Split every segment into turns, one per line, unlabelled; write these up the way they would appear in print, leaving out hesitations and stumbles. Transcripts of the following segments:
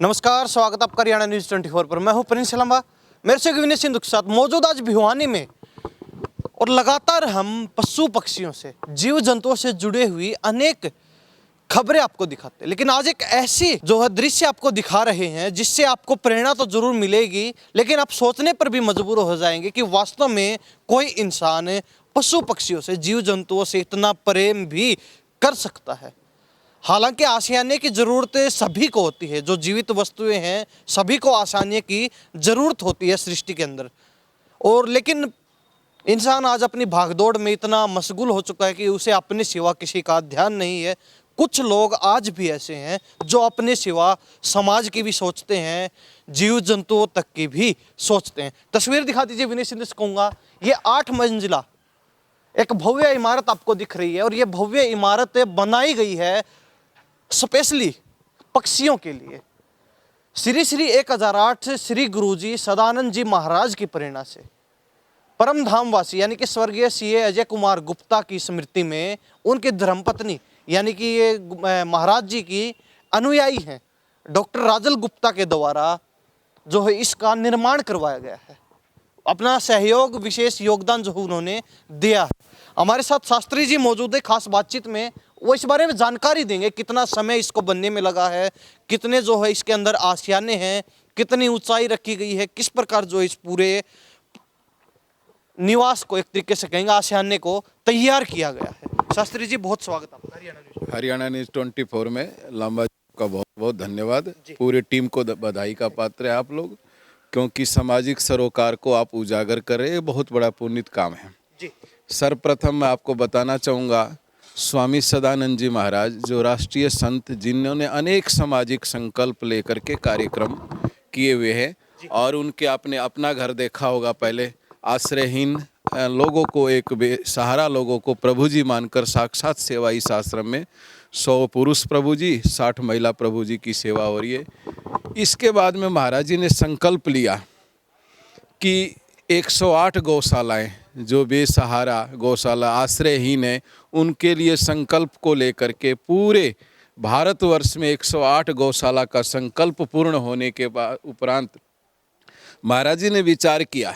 नमस्कार, स्वागत आपका हरियाणा न्यूज़ 24 पर। मैं हूं प्रिंस लंबा, मेरे से विनय सिंधु के साथ मौजूद आज भिवानी में। और लगातार हम पशु पक्षियों से, जीव जंतुओं से जुड़े हुई अनेक खबरें आपको दिखाते हैं, लेकिन आज एक ऐसी जो है दृश्य आपको दिखा रहे हैं जिससे आपको प्रेरणा तो जरूर मिलेगी, लेकिन आप सोचने पर भी मजबूर हो जाएंगे कि वास्तव में कोई इंसान पशु पक्षियों से, जीव जंतुओं से इतना प्रेम भी कर सकता है। हालांकि आशियाने की ज़रूरतें सभी को होती है, जो जीवित वस्तुएं हैं सभी को आसानी की ज़रूरत होती है सृष्टि के अंदर। और लेकिन इंसान आज अपनी भागदौड़ में इतना मशगूल हो चुका है कि उसे अपने सिवा किसी का ध्यान नहीं है। कुछ लोग आज भी ऐसे हैं जो अपने सिवा समाज की भी सोचते हैं, जीव जंतुओं तक की भी सोचते हैं। तस्वीर दिखा दीजिए विनय सिंह से कहूँगा, ये 8 मंजिला एक भव्य इमारत आपको दिख रही है और ये भव्य इमारत बनाई गई है स्पेशली पक्षियों के लिए। श्री श्री 1008 श्री गुरुजी सदानंद जी महाराज की प्रेरणा से परम धामवासी यानी कि स्वर्गीय सीए अजय कुमार गुप्ता की स्मृति में उनकी धर्मपत्नी यानी कि ये महाराज जी की अनुयायी हैं डॉक्टर राजल गुप्ता के द्वारा जो है इसका निर्माण करवाया गया है। अपना सहयोग, विशेष योगदान जो उन्होंने दिया है। हमारे साथ शास्त्री जी मौजूद है खास बातचीत में, वो इस बारे में जानकारी देंगे। कितना समय इसको बनने में लगा है, कितने जो है इसके अंदर आशियाने हैं, कितनी ऊंचाई रखी गई है, किस प्रकार जो इस पूरे निवास को, एक तरीके से कहेंगे आशियाने को तैयार किया गया है। शास्त्री जी बहुत स्वागत आपका
हरियाणा न्यूज़ 24 में। लांबा का बहुत बहुत धन्यवाद। पूरी टीम को बधाई का पात्र है आप लोग, क्योंकि सामाजिक सरोकार को आप उजागर कर रहे हैं, बहुत बड़ा पुनीत काम है
जी।
सर्वप्रथम मैं आपको बताना चाहूँगा, स्वामी सदानंद जी महाराज जो राष्ट्रीय संत, जिन्होंने अनेक सामाजिक संकल्प लेकर के कार्यक्रम किए हुए हैं, और उनके आपने अपना घर देखा होगा, पहले आश्रयहीन लोगों को, एक बेसहारा लोगों को प्रभु जी मानकर साक्षात सेवा इस आश्रम में 100 पुरुष प्रभु जी, 60 महिला प्रभु जी की सेवा हो रही है। इसके बाद में महाराज जी ने संकल्प लिया कि 108 गौशालाएं जो बेसहारा गौशाला आश्रयहीन है, उनके लिए संकल्प को लेकर के पूरे भारतवर्ष में 108 गौशाला का संकल्प पूर्ण होने के बाद उपरांत महाराज जी ने विचार किया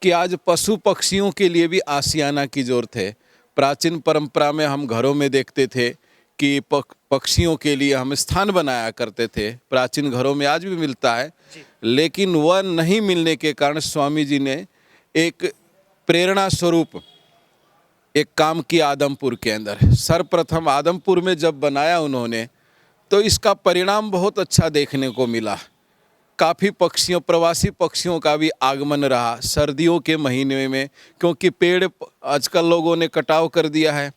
कि आज पशु पक्षियों के लिए भी आशियाना की ज़रूरत है। प्राचीन परंपरा में हम घरों में देखते थे कि पक्षियों के लिए हम स्थान बनाया करते थे, प्राचीन घरों में आज भी मिलता है, लेकिन वह नहीं मिलने के कारण स्वामी जी ने एक प्रेरणा स्वरूप एक काम किया आदमपुर के अंदर। सर्वप्रथम आदमपुर में जब बनाया उन्होंने, तो इसका परिणाम बहुत अच्छा देखने को मिला। काफ़ी पक्षियों, प्रवासी पक्षियों का भी आगमन रहा सर्दियों के महीने में, क्योंकि पेड़ आजकल लोगों ने कटाव कर दिया है,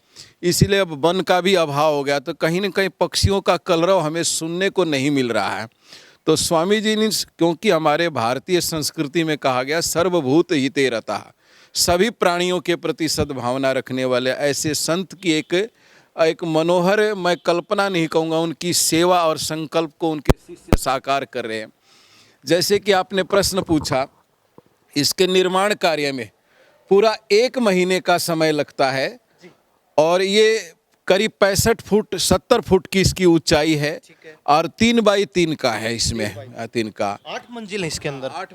इसीलिए अब वन का भी अभाव हो गया, तो कहीं न कहीं पक्षियों का कलरव हमें सुनने को नहीं मिल रहा है। तो स्वामी जी ने, क्योंकि हमारे भारतीय संस्कृति में कहा गया सर्वभूत हिते रतः, सभी प्राणियों के प्रति सद्भावना रखने वाले ऐसे संत की एक मनोहर, मैं कल्पना नहीं कहूँगा, उनकी सेवा और संकल्प को उनके शिष्य साकार कर रहे हैं। जैसे कि आपने प्रश्न पूछा, इसके निर्माण कार्य में पूरा 1 महीने का समय लगता है, और ये करीब 65 फुट 70 फुट की इसकी ऊंचाई है, और 3 बाई 3 का है। इसमें 3 का
8 मंजिल है, इसके अंदर
8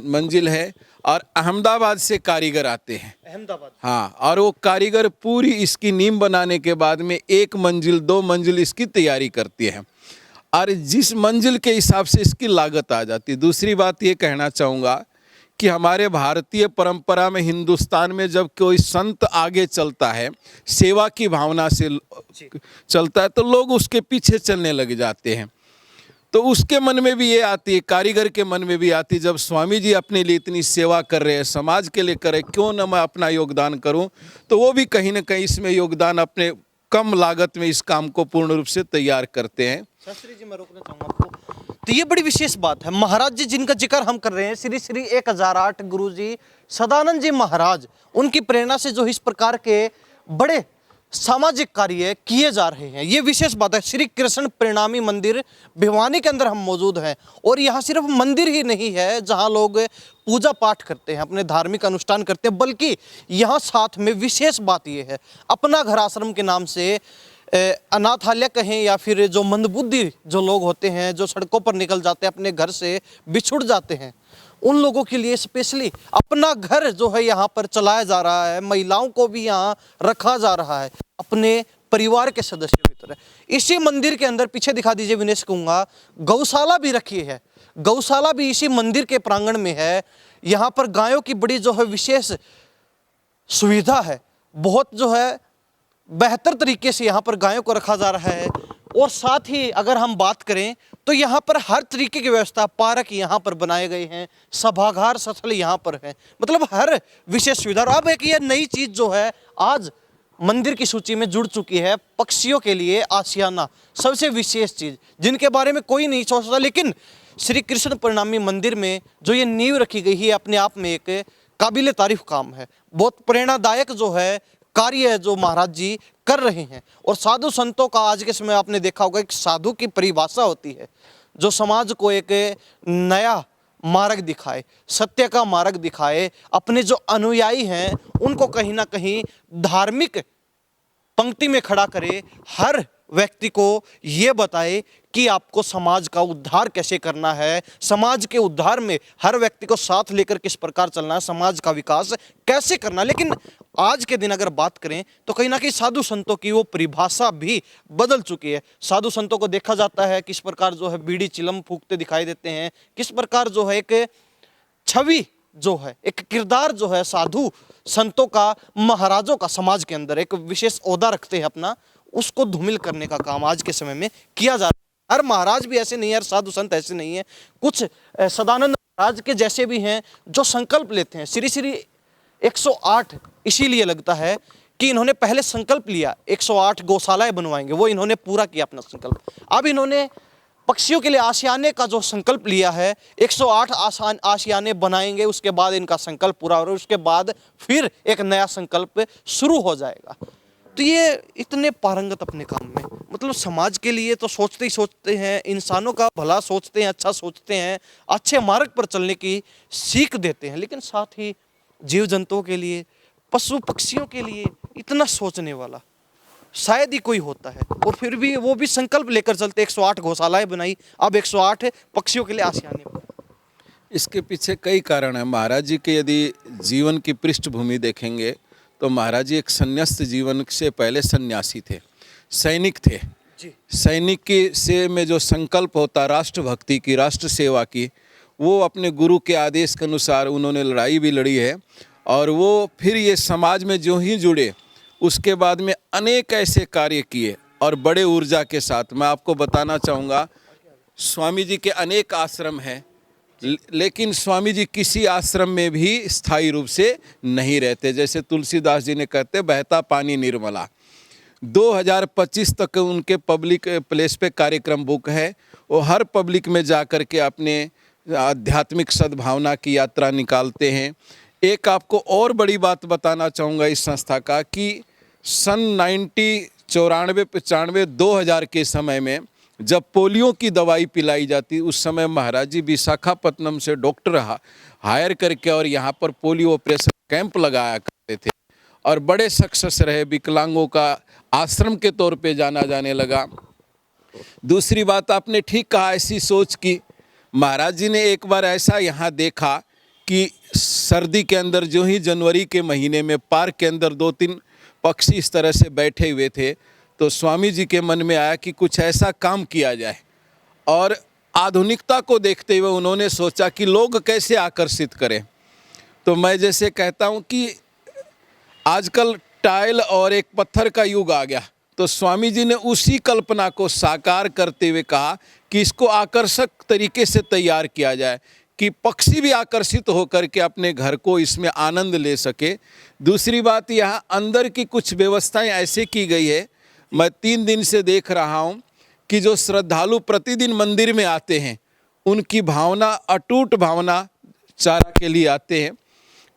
मंजिल है। और अहमदाबाद से कारीगर आते हैं,
अहमदाबाद,
हाँ, और वो कारीगर पूरी इसकी नींव बनाने के बाद में 1 मंजिल 2 मंजिल इसकी तैयारी करती है, और जिस मंजिल के हिसाब से इसकी लागत आ जाती है। दूसरी बात ये कहना चाहूँगा कि हमारे भारतीय परंपरा में, हिंदुस्तान में जब कोई संत आगे चलता है, सेवा की भावना से चलता है, तो लोग उसके पीछे चलने लग जाते हैं। तो उसके मन में भी ये आती है, कारीगर के मन में भी आती है, जब स्वामी जी अपने लिए इतनी सेवा कर रहे हैं, समाज के लिए कर रहे हैं, क्यों न मैं अपना योगदान करूं। तो वो भी कहीं ना कहीं इसमें योगदान अपने कम लागत में इस काम को पूर्ण रूप से तैयार करते हैं।
शास्त्री जी मैं रोकना चाहूँगा आपको, तो ये बड़ी विशेष बात है। महाराज जी जिनका जिक्र हम कर रहे हैं, श्री श्री 1008 गुरुजी सदानंद जी महाराज, उनकी प्रेरणा से जो इस प्रकार के बड़े सामाजिक कार्य किए जा रहे हैं, ये विशेष बात है। श्री कृष्ण परिणामी मंदिर भिवानी के अंदर हम मौजूद हैं, और यहाँ सिर्फ मंदिर ही नहीं है जहाँ लोग पूजा पाठ करते हैं, अपने धार्मिक अनुष्ठान करते हैं, बल्कि यहाँ साथ में विशेष बात ये है, अपना घर आश्रम के नाम से अनाथालय कहें या फिर जो मंदबुद्धि जो लोग होते हैं, जो सड़कों पर निकल जाते हैं, अपने घर से बिछुड़ जाते हैं, उन लोगों के लिए स्पेशली अपना घर जो है यहाँ पर चलाया जा रहा है। महिलाओं को भी यहाँ रखा जा रहा है अपने परिवार के सदस्यों की तरह। इसी मंदिर के अंदर पीछे दिखा दीजिए विनेश, कहूँगा गौशाला भी रखी है। गौशाला भी इसी मंदिर के प्रांगण में है। यहाँ पर गायों की बड़ी जो है विशेष सुविधा है। बहुत जो है बेहतर तरीके से यहाँ पर गायों को रखा जा रहा है। और साथ ही अगर हम बात करें तो यहाँ पर हर तरीके की व्यवस्था, पार्क यहाँ पर बनाए गए हैं, सभागार स्थल यहाँ पर है, मतलब हर विशेष सुविधा। और अब एक ये नई चीज़ जो है आज मंदिर की सूची में जुड़ चुकी है, पक्षियों के लिए आशियाना, सबसे विशेष चीज़ जिनके बारे में कोई नहीं सोचता। लेकिन श्री कृष्ण परिणामी मंदिर में जो ये नींव रखी गई है, अपने आप में एक काबिल तारीफ काम है। बहुत प्रेरणादायक जो है कार्य है जो महाराज जी कर रहे हैं। और साधु संतों का आज के समय आपने देखा होगा, एक साधु की परिभाषा होती है जो समाज को एक नया मार्ग दिखाए, सत्य का मार्ग दिखाए, अपने जो अनुयायी हैं उनको कहीं ना कहीं धार्मिक पंक्ति में खड़ा करे, हर व्यक्ति को ये बताए कि आपको समाज का उद्धार कैसे करना है, समाज के उद्धार में हर व्यक्ति को साथ लेकर किस प्रकार चलना है, समाज का विकास कैसे करना। लेकिन आज के दिन अगर बात करें तो कहीं ना कहीं साधु संतों की वो परिभाषा भी बदल चुकी है। साधु संतों को देखा जाता है किस प्रकार जो है बीड़ी चिलम फूकते दिखाई देते हैं, किस प्रकार जो है एक छवि जो है, एक किरदार जो है साधु संतों का, महाराजों का समाज के अंदर एक विशेष ओहदा रखते हैं अपना, उसको धूमिल करने का काम आज के समय में किया जा रहा है। हर महाराज भी ऐसे नहीं है, हर साधु संत ऐसे नहीं है। कुछ सदानंद महाराज के जैसे भी हैं जो संकल्प लेते हैं। श्री श्री 108 इसीलिए लगता है कि इन्होंने पहले संकल्प लिया 108 गौशालाएं बनवाएंगे, वो इन्होंने पूरा किया अपना संकल्प। अब इन्होंने पक्षियों के लिए आशियाने का जो संकल्प लिया है, 108 आशियाने बनाएंगे, उसके बाद इनका संकल्प पूरा हो, उसके बाद फिर एक नया संकल्प शुरू हो जाएगा। तो ये इतने पारंगत अपने काम में, मतलब समाज के लिए तो सोचते ही सोचते हैं, इंसानों का भला सोचते हैं, अच्छा सोचते हैं, अच्छे मार्ग पर चलने की सीख देते हैं, लेकिन साथ ही जीव जंतुओं के लिए, पशु पक्षियों के लिए इतना सोचने वाला शायद ही कोई होता है। और फिर भी वो भी संकल्प लेकर चलते, 108 गौशालाएं बनाई, अब 108 पक्षियों के लिए आशियाने बनाए।
इसके पीछे कई कारण हैं। महाराज जी के यदि जीवन की पृष्ठभूमि देखेंगे तो महाराज जी एक संन्यास्त जीवन से पहले सन्यासी थे, सैनिक थे। सैनिक के से में जो संकल्प होता राष्ट्रभक्ति की, राष्ट्र सेवा की, वो अपने गुरु के आदेश के अनुसार उन्होंने लड़ाई भी लड़ी है। और वो फिर ये समाज में जो ही जुड़े, उसके बाद में अनेक ऐसे कार्य किए और बड़े ऊर्जा के साथ। मैं आपको बताना चाहूँगा, स्वामी जी के अनेक आश्रम हैं, लेकिन स्वामी जी किसी आश्रम में भी स्थायी रूप से नहीं रहते। जैसे तुलसीदास जी ने कहते बहता पानी निर्मला। 2025 तक उनके पब्लिक प्लेस पे कार्यक्रम बुक है। वो हर पब्लिक में जा कर के अपने आध्यात्मिक सद्भावना की यात्रा निकालते हैं। एक आपको और बड़ी बात बताना चाहूँगा इस संस्था का कि सन 1994-95 2000 के समय में जब पोलियो की दवाई पिलाई जाती, उस समय महाराज जी विशाखापट्टनम से डॉक्टर हायर करके और यहाँ पर पोलियो ऑपरेशन कैंप लगाया करते थे और बड़े सक्सेस रहे। विकलांगों का आश्रम के तौर पे जाना जाने लगा। दूसरी बात आपने ठीक कहा, ऐसी सोच की महाराज जी ने एक बार ऐसा यहाँ देखा कि सर्दी के अंदर जो ही जनवरी के महीने में पार्क के अंदर 2-3 पक्षी इस तरह से बैठे हुए थे, तो स्वामी जी के मन में आया कि कुछ ऐसा काम किया जाए। और आधुनिकता को देखते हुए उन्होंने सोचा कि लोग कैसे आकर्षित करें। तो मैं जैसे कहता हूँ कि आजकल टाइल और एक पत्थर का युग आ गया, तो स्वामी जी ने उसी कल्पना को साकार करते हुए कहा कि इसको आकर्षक तरीके से तैयार किया जाए कि पक्षी भी आकर्षित होकर के अपने घर को इसमें आनंद ले सके। दूसरी बात, यहाँ अंदर की कुछ व्यवस्थाएं ऐसे की गई है, मैं 3 दिन से देख रहा हूँ कि जो श्रद्धालु प्रतिदिन मंदिर में आते हैं उनकी भावना, अटूट भावना, चारा के लिए आते हैं,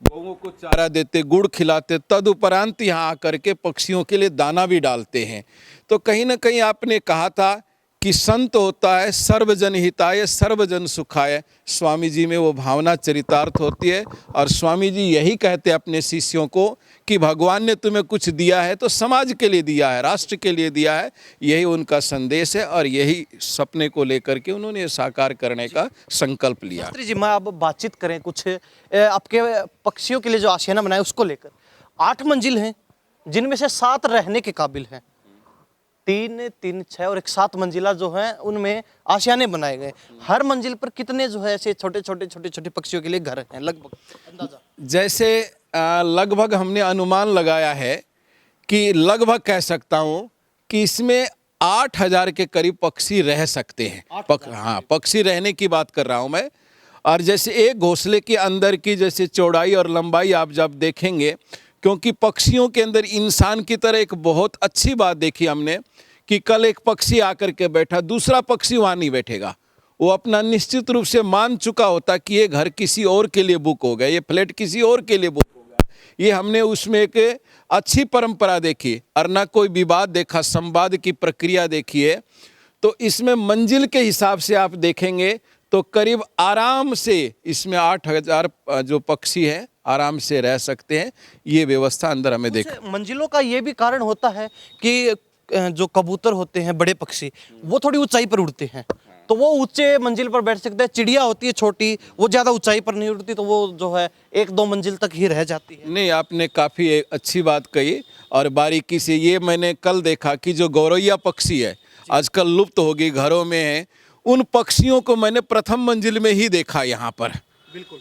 गौओं को चारा देते, गुड़ खिलाते, तदुपरांत यहाँ आकर के पक्षियों के लिए दाना भी डालते हैं। तो कहीं ना कहीं आपने कहा था कि संत होता है सर्वजन हिताय सर्वजन सुखाय। स्वामी जी में वो भावना चरितार्थ होती है और स्वामी जी यही कहते हैं अपने शिष्यों को कि भगवान ने तुम्हें कुछ दिया है तो समाज के लिए दिया है, राष्ट्र के लिए दिया है। यही उनका संदेश है और यही सपने को लेकर के उन्होंने साकार करने का संकल्प लिया।
शास्त्री जी, मैं अब बातचीत करें कुछ आपके पक्षियों के लिए जो आशियाना बनाया उसको लेकर। 8 मंजिल हैं जिनमें से 7 रहने के काबिल हैं। 3, 3, 6 और एक 7 मंजिला जो है उनमें आशियाने बनाए गए। हर मंजिल पर कितने जो है ऐसे छोटे छोटे पक्षियों के लिए घर हैं लगभग अंदाजा?
जैसे लगभग हमने अनुमान लगाया है कि लगभग कह सकता हूँ कि इसमें 8,000 के करीब पक्षी रह सकते हैं। हाँ, पक्षी रहने की बात कर रहा हूँ मैं। और जैसे एक घोंसले के अंदर की जैसे चौड़ाई और लंबाई आप जब देखेंगे, क्योंकि पक्षियों के अंदर इंसान की तरह एक बहुत अच्छी बात देखी हमने कि कल एक पक्षी आकर के बैठा, दूसरा पक्षी वहाँ नहीं बैठेगा। वो अपना निश्चित रूप से मान चुका होता कि ये घर किसी और के लिए बुक हो गया, ये फ्लैट किसी और के लिए बुक हो गया। ये हमने उसमें एक अच्छी परंपरा देखी और ना कोई विवाद देखा, संवाद की प्रक्रिया देखी है। तो इसमें मंजिल के हिसाब से आप देखेंगे तो करीब आराम से इसमें 8,000 जो पक्षी हैं आराम से रह सकते हैं। ये व्यवस्था अंदर हमें देख।
मंजिलों का ये भी कारण होता है कि जो कबूतर होते हैं बड़े पक्षी, वो थोड़ी ऊंचाई पर उड़ते हैं तो वो ऊंचे मंजिल पर बैठ सकते हैं। चिड़िया होती है छोटी, वो ज़्यादा ऊंचाई पर नहीं उड़ती तो वो जो है 1-2 मंजिल तक ही रह जाती है।
नहीं, आपने काफ़ी अच्छी बात कही और बारीकी से। ये मैंने कल देखा कि जो गौरैया पक्षी है आजकल लुप्त हो गई, घरों में है, उन पक्षियों को मैंने प्रथम मंजिल में ही देखा यहाँ पर।
बिल्कुल।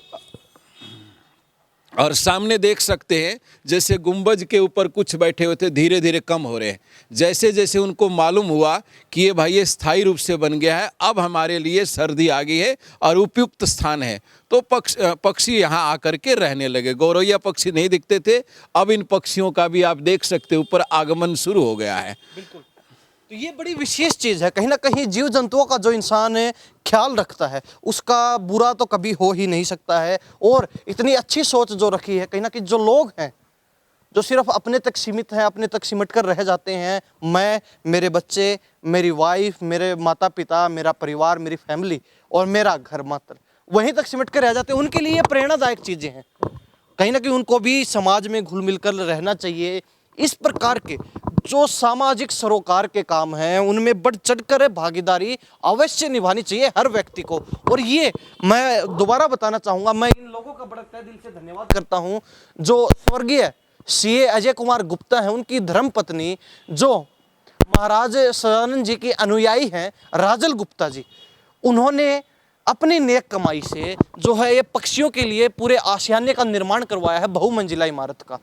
और सामने देख सकते हैं जैसे गुंबज के ऊपर कुछ बैठे हुए थे, धीरे धीरे कम हो रहे हैं। जैसे जैसे उनको मालूम हुआ कि ये भाई ये स्थायी रूप से बन गया है, अब हमारे लिए सर्दी आ गई है और उपयुक्त स्थान है, तो पक्षी यहाँ आकर के रहने लगे। गौरैया पक्षी नहीं दिखते थे, अब इन पक्षियों का भी आप देख सकते ऊपर आगमन शुरू हो गया है।
बिल्कुल। तो ये बड़ी विशेष चीज़ है। कहीं ना कहीं जीव जंतुओं का जो इंसान ख्याल रखता है उसका बुरा तो कभी हो ही नहीं सकता है। और इतनी अच्छी सोच जो रखी है, कहीं ना कहीं जो लोग हैं जो सिर्फ अपने तक सीमित हैं, अपने तक सिमट कर रह जाते हैं, मैं, मेरे बच्चे, मेरी वाइफ, मेरे माता पिता, मेरा परिवार, मेरी फैमिली और मेरा घर मात्र, वहीं तक सिमट कर रह जाते हैं, उनके लिए प्रेरणादायक चीज़ें हैं। कहीं ना कहीं उनको भी समाज में घुल मिल कर रहना चाहिए। इस प्रकार के जो सामाजिक सरोकार के काम हैं उनमें बढ़ चढ़कर भागीदारी अवश्य निभानी चाहिए हर व्यक्ति को। और ये मैं दोबारा बताना चाहूँगा, मैं इन लोगों का बड़ा तहे दिल से धन्यवाद करता हूँ जो स्वर्गीय सीए अजय कुमार गुप्ता हैं, उनकी धर्मपत्नी जो महाराज सदानंद जी की अनुयायी हैं राजल गुप्ता जी, उन्होंने अपनी नेक कमाई से जो है ये पक्षियों के लिए पूरे आशियाने का निर्माण करवाया है, बहुमंजिला इमारत का।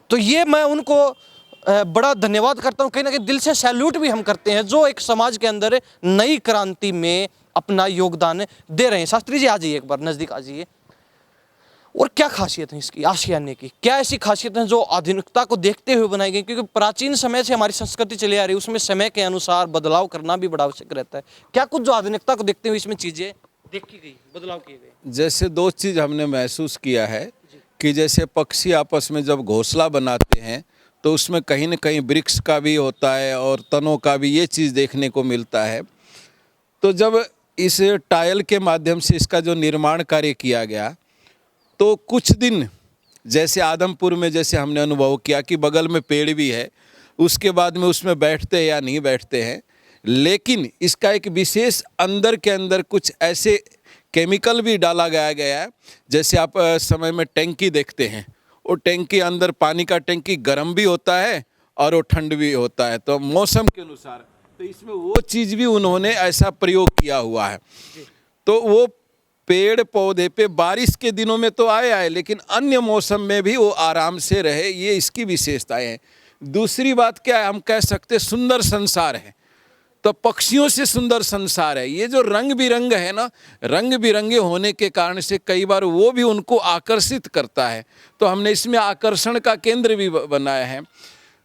तो ये मैं उनको बड़ा धन्यवाद करता हूँ। कहीं ना कहीं दिल से सैल्यूट भी हम करते हैं जो एक समाज के अंदर नई क्रांति में अपना योगदान दे रहे हैं। शास्त्री जी आ जाइए, एक बार नज़दीक आ जाइए। और क्या खासियत है इसकी आशियाने की? क्या ऐसी खासियत है जो आधुनिकता को देखते हुए बनाई गई? क्योंकि प्राचीन समय से हमारी संस्कृति चली आ रही है, उसमें समय के अनुसार बदलाव करना भी बड़ा आवश्यक रहता है। क्या कुछ जो आधुनिकता को देखते हुए इसमें चीज़ें देखी गई, बदलाव किए गए?
जैसे 2 चीज़ हमने महसूस किया है कि जैसे पक्षी आपस में जब घोंसला बनाते हैं तो उसमें कहीं न कहीं वृक्ष का भी होता है और तनों का भी, ये चीज़ देखने को मिलता है। तो जब इस टाइल के माध्यम से इसका जो निर्माण कार्य किया गया तो कुछ दिन जैसे आदमपुर में जैसे हमने अनुभव किया कि बगल में पेड़ भी है, उसके बाद में उसमें बैठते हैं या नहीं बैठते हैं, लेकिन इसका एक विशेष अंदर के अंदर कुछ ऐसे केमिकल भी डाला गया है। जैसे आप समय में टैंकी देखते हैं, वो टैंकी अंदर पानी का टैंकी गर्म भी होता है और वो ठंड भी होता है, तो मौसम के अनुसार, तो इसमें वो चीज़ भी उन्होंने ऐसा प्रयोग किया हुआ है। तो वो पेड़ पौधे पे बारिश के दिनों में तो आए लेकिन अन्य मौसम में भी वो आराम से रहे, ये इसकी विशेषताएं हैं। दूसरी बात क्या है, हम कह सकते हैं सुंदर संसार है, तो पक्षियों से सुंदर संसार है। ये जो रंग बिरंग है ना, रंग बिरंगे होने के कारण से कई बार वो भी उनको आकर्षित करता है, तो हमने इसमें आकर्षण का केंद्र भी बनाया है।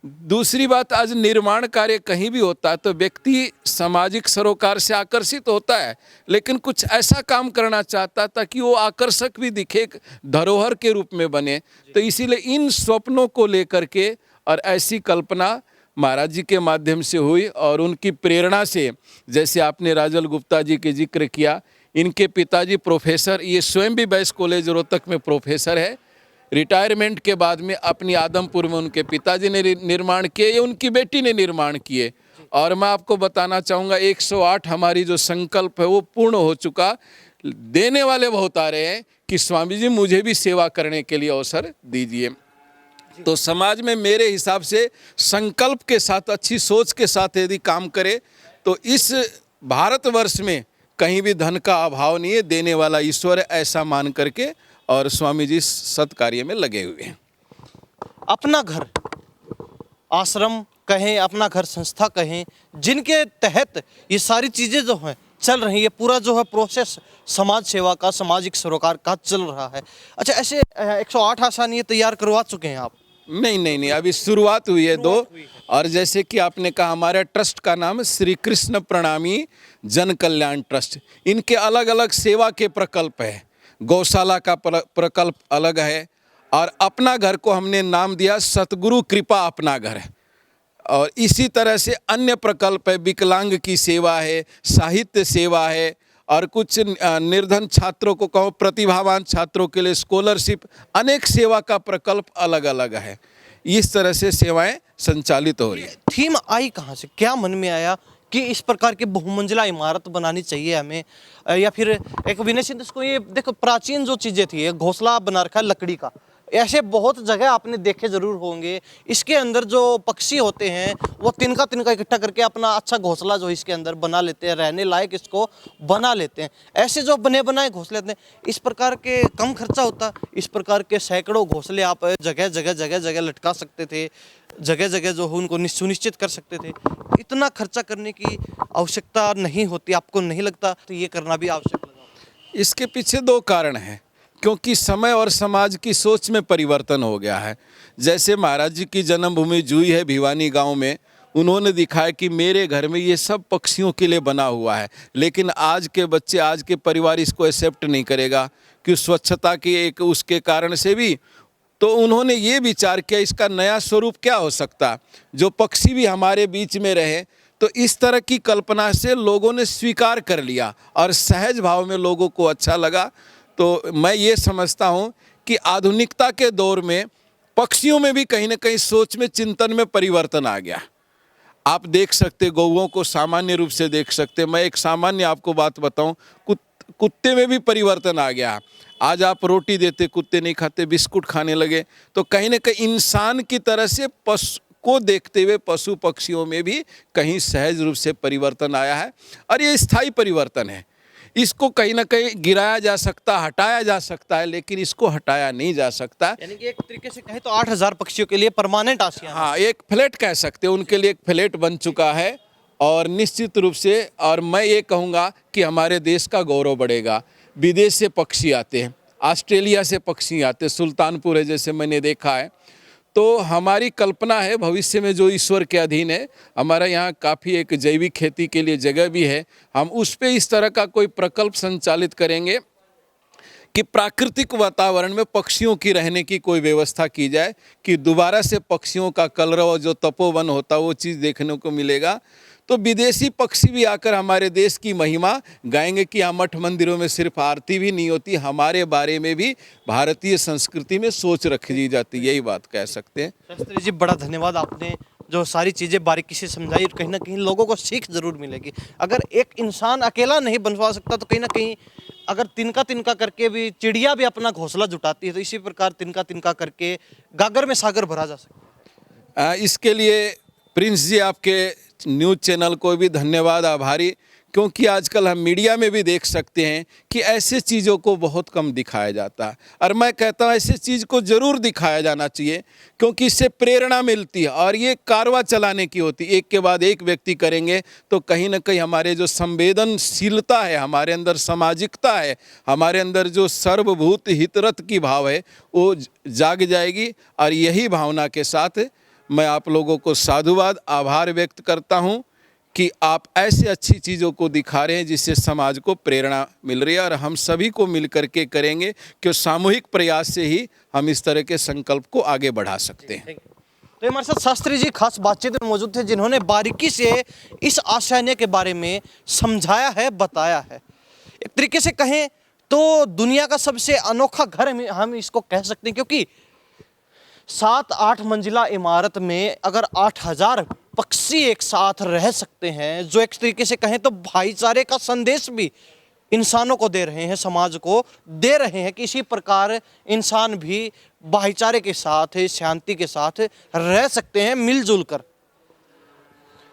दूसरी बात, आज निर्माण कार्य कहीं भी होता है तो व्यक्ति सामाजिक सरोकार से आकर्षित होता है, लेकिन कुछ ऐसा काम करना चाहता है ताकि वो आकर्षक भी दिखे, धरोहर के रूप में बने। तो इसीलिए इन स्वप्नों को लेकर के और ऐसी कल्पना महाराज जी के माध्यम से हुई और उनकी प्रेरणा से, जैसे आपने राजल गुप्ता जी के जिक्र किया, इनके पिताजी प्रोफेसर, ये स्वयं भी बैस कॉलेज रोहतक में प्रोफेसर है। रिटायरमेंट के बाद में अपनी आदमपुर में उनके पिताजी ने निर्माण किए, ये उनकी बेटी ने निर्माण किए। और मैं आपको बताना चाहूँगा 108 हमारी जो संकल्प है वो पूर्ण हो चुका। देने वाले बहुत आ रहे हैं कि स्वामी जी मुझे भी सेवा करने के लिए अवसर दीजिए। तो समाज में मेरे हिसाब से संकल्प के साथ, अच्छी सोच के साथ यदि काम करे तो इस भारतवर्ष में कहीं भी धन का अभाव नहीं है, देने वाला ईश्वर है, ऐसा मान करके और स्वामी जी सत्कार्य में लगे हुए हैं।
अपना घर आश्रम कहें, अपना घर संस्था कहें, जिनके तहत ये सारी चीज़ें जो हैं चल रही है, पूरा जो है प्रोसेस समाज सेवा का, सामाजिक सरोकार का चल रहा है। अच्छा, ऐसे 108 आसानी तैयार करवा चुके हैं आप?
नहीं, अभी शुरुआत हुई है 2। और जैसे कि आपने कहा, हमारे ट्रस्ट का नाम श्री कृष्ण प्रणामी जन कल्याण ट्रस्ट। इनके अलग अलग सेवा के प्रकल्प है। गौशाला का प्रकल्प अलग है, और अपना घर को हमने नाम दिया सतगुरु कृपा अपना घर है। और इसी तरह से अन्य प्रकल्प है, विकलांग की सेवा है, साहित्य सेवा है, और कुछ निर्धन छात्रों को कहो, प्रतिभावान छात्रों के लिए स्कॉलरशिप, अनेक सेवा का प्रकल्प अलग अलग है। इस तरह से सेवाएं संचालित हो रही है।
थीम आई कहाँ से, क्या मन में आया कि इस प्रकार की बहुमंजिला इमारत बनानी चाहिए हमें? या फिर एक विनय सिंह, इसको ये देखो, प्राचीन जो चीज़ें थी, घोंसला बना रखा है लकड़ी का, ऐसे बहुत जगह आपने देखे जरूर होंगे। इसके अंदर जो पक्षी होते हैं वो तिनका तिनका इकट्ठा करके अपना अच्छा घोंसला जो इसके अंदर बना लेते हैं, रहने लायक इसको बना लेते हैं। ऐसे जो बने बनाए घोंसले होते हैं, इस प्रकार के कम खर्चा होता, इस प्रकार के सैकड़ों घोंसले आप जगह जगह लटका सकते थे, जगह जगह जो है उनको सुनिश्चित कर सकते थे। इतना खर्चा करने की आवश्यकता नहीं होती, आपको नहीं लगता? तो ये करना भी आवश्यक लगा।
इसके पीछे 2 कारण हैं, क्योंकि समय और समाज की सोच में परिवर्तन हो गया है। जैसे महाराज जी की जन्मभूमि जुई है भिवानी गांव में, उन्होंने दिखाया कि मेरे घर में ये सब पक्षियों के लिए बना हुआ है, लेकिन आज के बच्चे, आज के परिवार इसको एक्सेप्ट नहीं करेगा कि स्वच्छता की एक उसके कारण से भी। तो उन्होंने ये विचार किया इसका नया स्वरूप क्या हो सकता, जो पक्षी भी हमारे बीच में रहे। तो इस तरह की कल्पना से लोगों ने स्वीकार कर लिया और सहज भाव में लोगों को अच्छा लगा। तो मैं ये समझता हूँ कि आधुनिकता के दौर में पक्षियों में भी कहीं ना कहीं सोच में, चिंतन में परिवर्तन आ गया। आप देख सकते, गौओं को सामान्य रूप से देख सकते। मैं एक सामान्य आपको बात बताऊं, कुत्ते में भी परिवर्तन आ गया। आज आप रोटी देते, कुत्ते नहीं खाते, बिस्कुट खाने लगे। तो कहीं ना कहीं इंसान की तरह से पशु को देखते हुए पशु पक्षियों में भी कहीं सहज रूप से परिवर्तन आया है, और ये स्थायी परिवर्तन है। इसको कहीं ना कहीं गिराया जा सकता, हटाया जा सकता है, लेकिन इसको हटाया नहीं जा सकता।
यानी कि एक तरीके से कहें तो 8000 पक्षियों के लिए परमानेंट आशियाना।
हाँ, एक फ्लैट कह सकते हैं, उनके लिए एक फ्लैट बन चुका है। और निश्चित रूप से, और मैं ये कहूँगा कि हमारे देश का गौरव बढ़ेगा। विदेश से पक्षी आते हैं, ऑस्ट्रेलिया से पक्षी आते हैं, सुल्तानपुर है जैसे मैंने देखा है। तो हमारी कल्पना है भविष्य में, जो ईश्वर के अधीन है, हमारा यहाँ काफ़ी एक जैविक खेती के लिए जगह भी है, हम उस पे इस तरह का कोई प्रकल्प संचालित करेंगे कि प्राकृतिक वातावरण में पक्षियों की रहने की कोई व्यवस्था की जाए, कि दोबारा से पक्षियों का कलरव, जो तपोवन होता है, वो चीज़ देखने को मिलेगा। तो विदेशी पक्षी भी आकर हमारे देश की महिमा गाएंगे कि यहाँ मठ मंदिरों में सिर्फ आरती भी नहीं होती, हमारे बारे में भी भारतीय संस्कृति में सोच रखी जाती है। यही बात कह सकते हैं।
शास्त्री जी, बड़ा धन्यवाद, आपने जो सारी चीज़ें बारीकी से समझाई, और कहीं ना कहीं लोगों को सीख जरूर मिलेगी। अगर एक इंसान अकेला नहीं बनवा सकता, तो कहीं ना कहीं अगर तिनका तिनका करके भी चिड़िया भी अपना घोंसला जुटाती है, तो इसी प्रकार तिनका तिनका करके गागर में सागर भरा जा सकता है।
इसके लिए प्रिंस जी, आपके न्यूज़ चैनल को भी धन्यवाद, आभारी, क्योंकि आजकल हम मीडिया में भी देख सकते हैं कि ऐसे चीज़ों को बहुत कम दिखाया जाता है। और मैं कहता हूँ ऐसे चीज़ को ज़रूर दिखाया जाना चाहिए, क्योंकि इससे प्रेरणा मिलती है, और ये कारवा चलाने की होती है। एक के बाद एक व्यक्ति करेंगे तो कहीं ना कहीं हमारे जो संवेदनशीलता है, हमारे अंदर सामाजिकता है, हमारे अंदर जो सर्वभूत हितरत की भाव है, वो जाग जाएगी। और यही भावना के साथ मैं आप लोगों को साधुवाद, आभार व्यक्त करता हूं कि आप ऐसे अच्छी चीज़ों को दिखा रहे हैं जिससे समाज को प्रेरणा मिल रही है, और हम सभी को मिल करके करेंगे कि सामूहिक प्रयास से ही हम इस तरह के संकल्प को आगे बढ़ा सकते हैं।
तो हमारे साथ शास्त्री जी खास बातचीत में मौजूद थे, जिन्होंने बारीकी से इस आशान्य के बारे में समझाया है, बताया है। एक तरीके से कहें तो दुनिया का सबसे अनोखा घर हम इसको कह सकते हैं, क्योंकि 7-8 मंजिला इमारत में अगर 8000 पक्षी एक साथ रह सकते हैं, जो एक तरीके से कहें तो भाईचारे का संदेश भी इंसानों को दे रहे हैं, समाज को दे रहे हैं कि इसी प्रकार इंसान भी भाईचारे के साथ, शांति के साथ रह सकते हैं मिलजुल कर।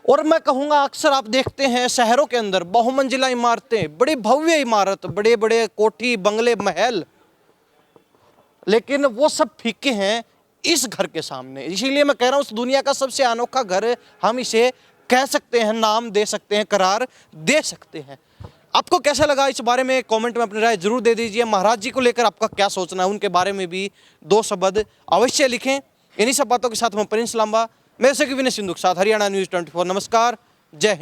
और मैं कहूँगा अक्सर आप देखते हैं शहरों के अंदर बहुमंजिला इमारतें, बड़ी भव्य इमारत, बड़े बड़े कोठी, बंगले, महल, लेकिन वो सब फीके हैं इस घर के सामने। इसीलिए मैं कह रहा हूँ उस दुनिया का सबसे अनोखा घर हम इसे कह सकते हैं, नाम दे सकते हैं, करार दे सकते हैं। आपको कैसा लगा इस बारे में कमेंट में अपनी राय जरूर दे दीजिए। महाराज जी को लेकर आपका क्या सोचना है, उनके बारे में भी 2 शब्द अवश्य लिखें। इन्हीं सब बातों के साथ मैं प्रिंस लांबा, मेरे से विनय सिंधु के साथ हरियाणा न्यूज़ 24। नमस्कार, जय हिंद।